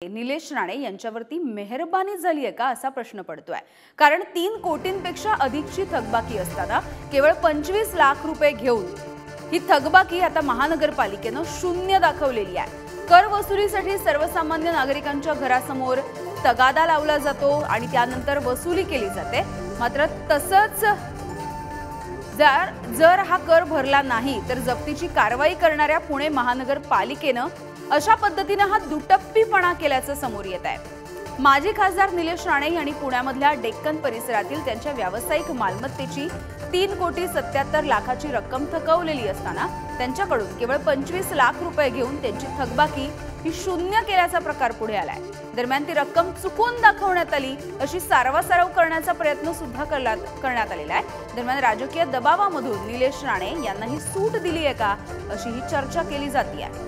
निलेश राणे यांच्यावरती मेहरबानी झाली आहे का असा प्रश्न पडतोय। कारण 3 कोटींपेक्षा अधिकची थकबाकी असताना केवळ 25 लाख रुपये घेऊन ही थकबाकी आता महानगरपालिकेने शून्य दाखवलेली आहे। कर वसुलीसाठी सर्वसामान्य नागरिकांच्या घरासमोर तगादा लावला जातो आणि त्यानंतर वसुली केली जाते। मात्र तसंच जर हा कर भरला नाही तर जप्तीची कारवाई करणाऱ्या पुणे महानगरपालिकेने अशा पद्धतीने हा दुटप्पीपणा केल्याचं समोर येत आहे। माजी खासदार निलेश राणे यांनी पुण्यामधल्या डेक्कन परिसरातील त्यांच्या व्यावसायिक मालमत्तेची 3,77,00,000ची रक्कम थकवलेली असताना त्यांच्याकडून केवळ 25 लाख रुपये घेऊन त्यांची थकबाकी ही शून्य केल्याचा प्रकार पुढे आलाय। दरम्यान ती रक्कम चुकून दाखवण्यात आली अशी सारवासारव करण्याचा प्रयत्न सुद्धा करण्यात आलेला आहे। दरम्यान राजकीय दबावामधून निलेश राणे यांना ही सूट दिली आहे का अशी ही चर्चा केली जाते आहे।